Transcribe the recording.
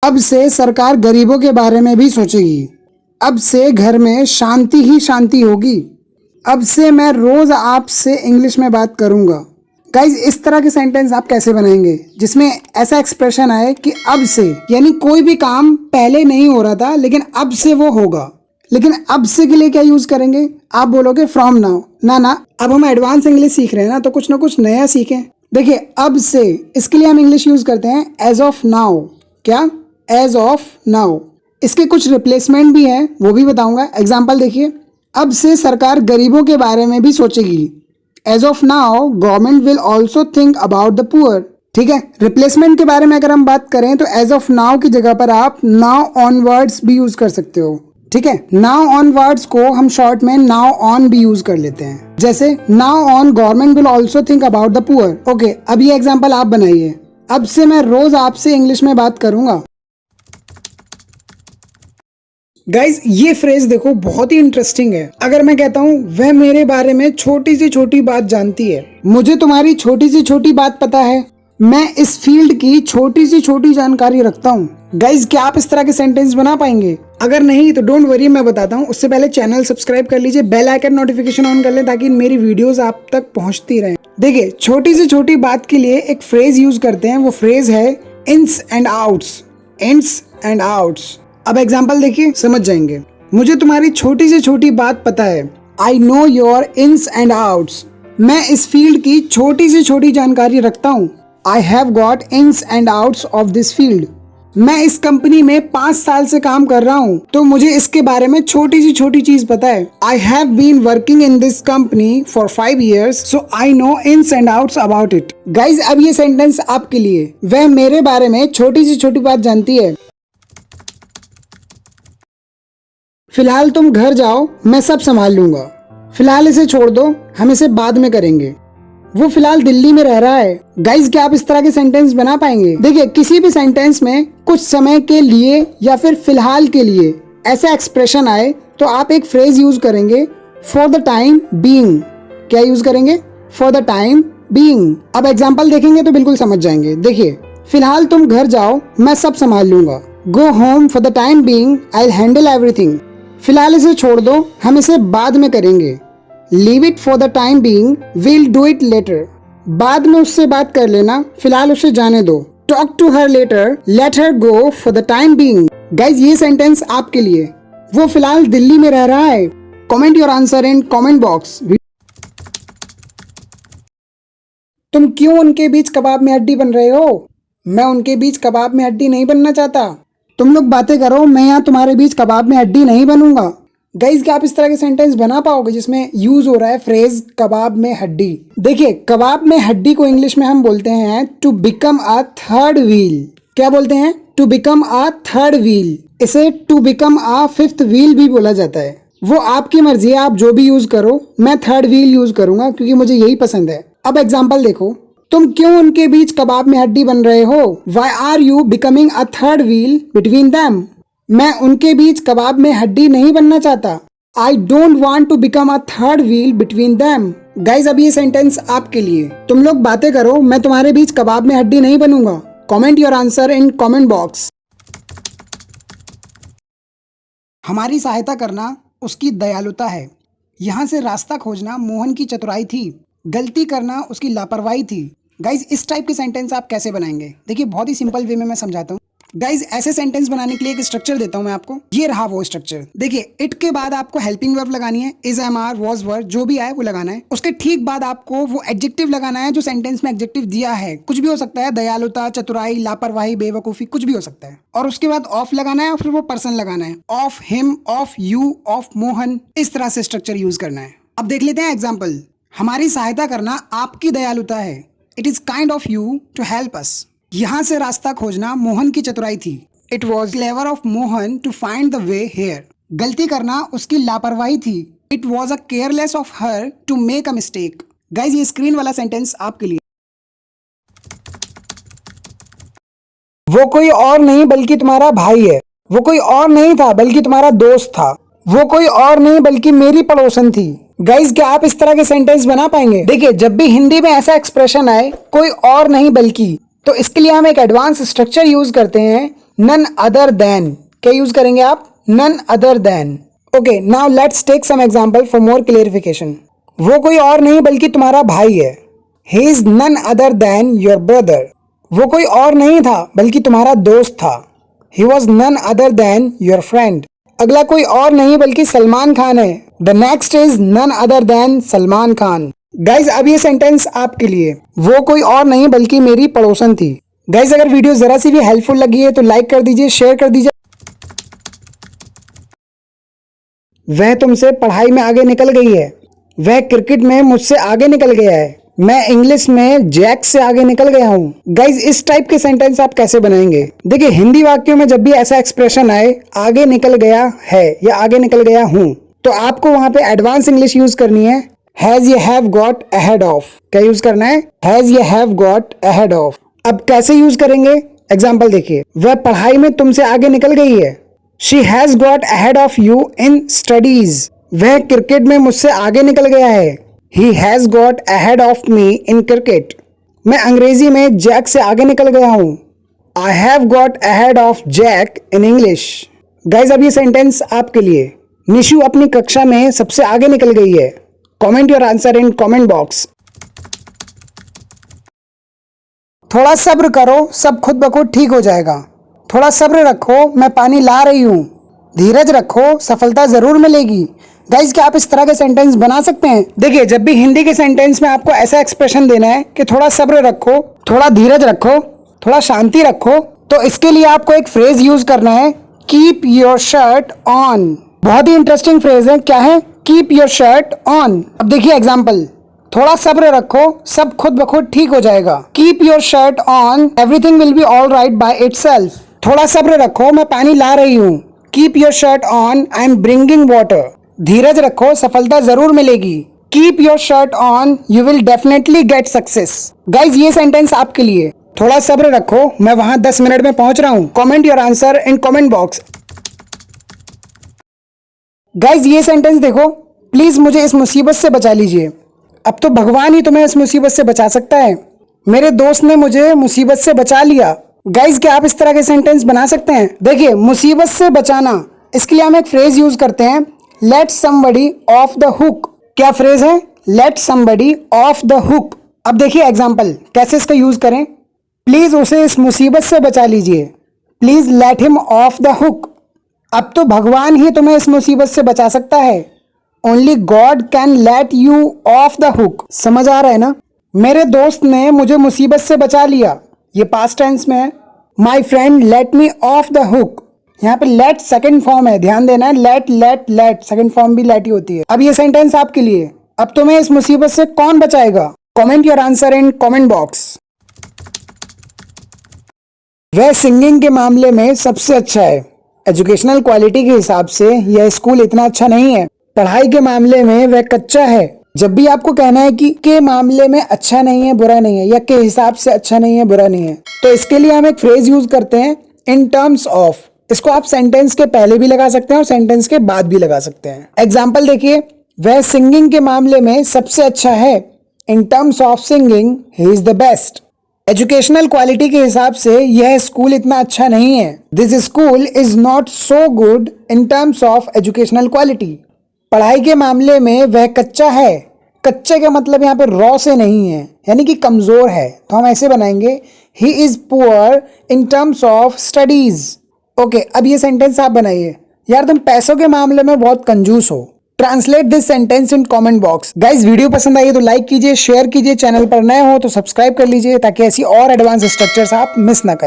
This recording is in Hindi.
अब से सरकार गरीबों के बारे में भी सोचेगी। अब से घर में शांति ही शांति होगी। अब से मैं रोज आपसे इंग्लिश में बात करूंगा। गाइज, इस तरह के सेंटेंस आप कैसे बनाएंगे जिसमें ऐसा एक्सप्रेशन आए कि अब से, यानी कोई भी काम पहले नहीं हो रहा था लेकिन अब से वो होगा। लेकिन अब से के लिए क्या यूज करेंगे? आप बोलोगे फ्रॉम नाउ। ना, अब हम एडवांस इंग्लिश सीख रहे हैं ना, तो कुछ ना कुछ नया सीखें। देखिए, अब से, इसके लिए हम इंग्लिश यूज करते हैं एज ऑफ नाउ। क्या? As of now. इसके कुछ रिप्लेसमेंट भी हैं, वो भी बताऊंगा। एग्जाम्पल देखिए, अब से सरकार गरीबों के बारे में भी सोचेगी। As of now government will also think about the poor. ठीक है। रिप्लेसमेंट के बारे में अगर हम बात करें तो एज ऑफ नाउ की जगह पर आप नाउ ऑनवर्ड्स भी यूज कर सकते हो। ठीक है। नाउ ऑन वर्ड्स को हम शॉर्ट में नाउ ऑन भी यूज कर लेते हैं। जैसे now on government will also think about the poor. Okay, अब ये एग्जाम्पल आप बनाइए। अब से मैं रोज आपसे इंग्लिश में बात करूंगा। गाइज, ये फ्रेज देखो, बहुत ही इंटरेस्टिंग है। अगर मैं कहता हूँ वह मेरे बारे में छोटी से छोटी बात जानती है, मुझे तुम्हारी छोटी से छोटी बात पता है, मैं इस फील्ड की छोटी से छोटी जानकारी रखता हूँ। गाइज, क्या आप इस तरह के सेंटेंस बना पाएंगे? अगर नहीं तो डोंट वरी, मैं बताता हूँ। उससे पहले चैनल सब्सक्राइब कर लीजिए, बेल आइकन नोटिफिकेशन ऑन कर लें ताकि मेरी वीडियोस आप तक पहुंचती रहें। देखिए, छोटी से छोटी बात के लिए एक फ्रेज यूज करते हैं। वो फ्रेज है ins and outs. Ins and outs. अब एग्जाम्पल देखिए, समझ जाएंगे। मुझे तुम्हारी छोटी से छोटी बात पता है। I know your ins and outs. मैं इस फील्ड की छोटी से छोटी जानकारी रखता हूँ। I have got ins and outs of this field. मैं इस कंपनी में 5 साल से काम कर रहा हूँ, तो मुझे इसके बारे में छोटी सी छोटी चीज पता है। I have been working in this company for 5 years, so I know ins and outs about it. Guys, अब ये सेंटेंस आपके लिए। वह मेरे बारे में छोटी सी छोटी बात जानती है। फिलहाल तुम घर जाओ, मैं सब संभाल लूंगा। फिलहाल इसे छोड़ दो, हम इसे बाद में करेंगे। वो फिलहाल दिल्ली में रह रहा है। गाइज, क्या आप इस तरह के सेंटेंस बना पाएंगे? देखिए, किसी भी सेंटेंस में कुछ समय के लिए या फिर फिलहाल के लिए ऐसा एक्सप्रेशन आए तो आप एक फ्रेज यूज करेंगे, फॉर द टाइम बीइंग। क्या यूज करेंगे? For the time being. अब एग्जाम्पल देखेंगे तो बिल्कुल समझ जाएंगे। देखिए, फिलहाल तुम घर जाओ, मैं सब संभाल लूंगा। Go home, for the time being I will handle everything. फिलहाल इसे छोड़ दो, हम इसे बाद में करेंगे। Leave it for the time being, we'll do it later. बाद में उससे बात कर लेना, फिलहाल उसे जाने दो। Talk to her later, let her go for the time being. Guys, ये सेंटेंस आपके लिए। वो फिलहाल दिल्ली में रह रहा है। Comment your answer in comment box. तुम क्यों उनके बीच कबाब में हड्डी बन रहे हो? मैं उनके बीच कबाब में हड्डी नहीं बनना चाहता। तुम लोग बातें करो, मैं यहाँ तुम्हारे बीच कबाब में हड्डी नहीं बनूंगा। गाइज, क्या आप इस तरह के सेंटेंस बना पाओगे जिसमें यूज हो रहा है फ्रेज कबाब में हड्डी? देखिए, कबाब में हड्डी को इंग्लिश में हम बोलते हैं to become a third wheel. क्या बोलते हैं? To become a third wheel. इसे to become a fifth wheel भी बोला जाता है। वो आपकी मर्जी है, आप जो भी यूज करो। मैं थर्ड व्हील यूज करूंगा क्योंकि मुझे यही पसंद है। अब एग्जाम्पल देखो, तुम क्यों उनके बीच कबाब में हड्डी बन रहे हो? Why are you becoming a third wheel between them? मैं उनके बीच कबाब में हड्डी नहीं बनना चाहता। I don't want to become a third wheel between them. Guys, अब ये सेंटेंस आपके लिए। तुम लोग बातें करो, मैं तुम्हारे बीच कबाब में हड्डी नहीं बनूंगा। Comment your answer in comment box. हमारी सहायता करना उसकी दयालुता है। यहाँ से रास्ता खोजना मोहन की चतुराई थी। गलती करना उसकी लापरवाही थी। गाइज, इस टाइप के सेंटेंस आप कैसे बनाएंगे? देखिए, बहुत ही सिंपल वे में मैं समझाता हूँ। गाइज, ऐसे सेंटेंस बनाने के लिए एक स्ट्रक्चर देता हूं मैं आपको। ये रहा वो स्ट्रक्चर। देखिए, इट के बाद आपको हेल्पिंग वर्ब लगानी है। इज, एम, आर, वॉज, वर, जो भी आए वो लगाना है। उसके ठीक बाद आपको वो एडजेक्टिव लगाना है जो सेंटेंस में एडजेक्टिव दिया है। कुछ भी हो सकता है, दयालुता, चतुराई, लापरवाही, बेवकूफी, कुछ भी हो सकता है। और उसके बाद ऑफ लगाना है और फिर वो पर्सन लगाना है। Of him, of you, of Mohan. इस तरह से स्ट्रक्चर यूज करना है। अब देख लेते हैं एग्जाम्पल। हमारी सहायता करना आपकी दयालुता है। It is kind of you to help us. यहाँ से रास्ता खोजना मोहन की चतुराई थी। It was clever of Mohan to find the way here. गलती करना उसकी लापरवाही थी। It was a careless of her to make a mistake. Guys, ये स्क्रीन वाला सेंटेंस आपके लिए। वो कोई और नहीं बल्कि तुम्हारा भाई है। वो कोई और नहीं था बल्कि तुम्हारा दोस्त था। वो कोई और नहीं बल्कि मेरी पड़ोसन थी। गाइज, क्या आप इस तरह के सेंटेंस बना पाएंगे? देखिए, जब भी हिंदी में ऐसा एक्सप्रेशन आए, कोई और नहीं बल्कि, तो इसके लिए हम एक एडवांस स्ट्रक्चर यूज करते हैं नन अदर देन, क्या यूज करेंगे आप? None other than. Okay, now let's take some example for more clarification. वो कोई और नहीं बल्कि तुम्हारा भाई है। He is none other than your brother. वो कोई और नहीं था बल्कि तुम्हारा दोस्त था। He was none other than your friend. अगला कोई और नहीं बल्कि सलमान खान है। The next is none other than Salman Khan. Guys अब ये सेंटेंस आपके लिए। वो कोई और नहीं बल्कि मेरी पड़ोसन थी। गाइज अगर वीडियो जरा सी भी हेल्पफुल लगी है तो लाइक कर दीजिए, शेयर कर दीजिए। वह तुमसे पढ़ाई में आगे निकल गई है। वह क्रिकेट में मुझसे आगे निकल गया है। मैं इंग्लिश में जैक से आगे निकल गया हूँ। गाइज इस टाइप के सेंटेंस आप कैसे बनाएंगे? देखिए हिंदी वाक्यों में जब भी ऐसा एक्सप्रेशन आए, आगे निकल गया है या आगे निकल गया हूँ, तो आपको वहां पे एडवांस इंग्लिश यूज करनी है। Has you have got ahead of. क्या यूज करना है? Has you have got ahead of. अब कैसे यूज करेंगे? एग्जाम्पल देखिए, वह पढ़ाई में तुमसे आगे निकल गई है। She has got ahead of you in studies. वह क्रिकेट में मुझसे आगे निकल गया है। He has got ahead of me in cricket. मैं अंग्रेजी में जैक से आगे निकल गया हूँ। I have got ahead of Jack in English. Guys अब ये सेंटेंस आपके लिए। निशु अपनी कक्षा में सबसे आगे निकल गई है। Comment your answer in comment box. थोड़ा सब्र करो, सब खुद ब खुद ठीक हो जाएगा। थोड़ा सब्र रखो, मैं पानी ला रही हूँ। धीरज रखो, सफलता जरूर मिलेगी। गाइज क्या आप इस तरह के सेंटेंस बना सकते हैं? देखिए जब भी हिंदी के सेंटेंस में आपको ऐसा एक्सप्रेशन देना है कि थोड़ा सब्र रखो, थोड़ा धीरज रखो, थोड़ा शांति रखो, तो इसके लिए आपको एक फ्रेज यूज करना है, कीप योर शर्ट ऑन। बहुत ही इंटरेस्टिंग फ्रेज है। क्या है? Keep your shirt on. अब देखिए एग्जाम्पल, थोड़ा सब्र रखो, सब खुद ब खुद ठीक हो जाएगा। Keep your shirt on, everything will be all right by itself. थोड़ा सब्र रखो, मैं पानी ला रही हूँ। Keep your shirt on, I am bringing water. धीरज रखो, सफलता जरूर मिलेगी। Keep your shirt on, you will definitely get success. Guys ये सेंटेंस आपके लिए। थोड़ा सब्र रखो, मैं वहां 10 मिनट में पहुंच रहा हूं। Comment your answer in comment box. Guys ये सेंटेंस देखो, प्लीज मुझे इस मुसीबत से बचा लीजिए। अब तो भगवान ही तुम्हें इस मुसीबत से बचा सकता है। मेरे दोस्त ने मुझे मुसीबत से बचा लिया। गाइज क्या आप इस तरह के सेंटेंस बना सकते हैं? देखिए मुसीबत से बचाना, इसके लिए हम एक फ्रेज यूज करते हैं, late somebody of the hook. क्या फ्रेज है? Late somebody of the hook. अब देखिए एग्जाम्पल, कैसे इसका यूज करें। प्लीज उसे इस मुसीबत से बचा लीजिए। Please let him of the hook. अब तो भगवान ही तुम्हें इस मुसीबत से बचा सकता है। Only God can let you of the hook. समझ आ रहा है ना? मेरे दोस्त ने मुझे मुसीबत से बचा लिया, ये पास्ट टेंस में है। My friend let me off the hook. यहाँ पे लेट सेकंड फॉर्म है, ध्यान देना है। Let let let second form भी लेट ही होती है। अब ये सेंटेंस आपके लिए। अब तुम्हें इस मुसीबत से कौन बचाएगा? Comment your answer in comment box. वह सिंगिंग के मामले में सबसे अच्छा है। एजुकेशनल क्वालिटी के हिसाब से यह स्कूल इतना अच्छा नहीं है। पढ़ाई के मामले में वह कच्चा है। जब भी आपको कहना है कि के मामले में अच्छा नहीं है, बुरा नहीं है, या के हिसाब से अच्छा नहीं है, बुरा नहीं है, तो इसके लिए हम एक फ्रेज यूज करते हैं, इन टर्म्स ऑफ। इसको आप सेंटेंस के पहले भी लगा सकते हैं और सेंटेंस के बाद भी लगा सकते हैं। एग्जाम्पल देखिए, वह सिंगिंग के मामले में सबसे अच्छा है। In terms of singing he is the best. Educational quality के हिसाब से यह स्कूल इतना अच्छा नहीं है। This school is not so good in terms of educational quality. पढ़ाई के मामले में वह कच्चा है। कच्चे का मतलब यहाँ पे रॉ से नहीं है, यानी कि कमजोर है, तो हम ऐसे बनाएंगे, he is poor in terms of studies. Okay, अब ये सेंटेंस आप बनाइए। यार तुम पैसों के मामले में बहुत कंजूस हो। Translate this sentence in comment box. Guys video पसंद आई तो लाइक कीजिए, शेयर कीजिए, चैनल पर नए हो तो सब्सक्राइब कर लीजिए ताकि ऐसी और एडवांस स्ट्रक्चर्स आप मिस ना करें।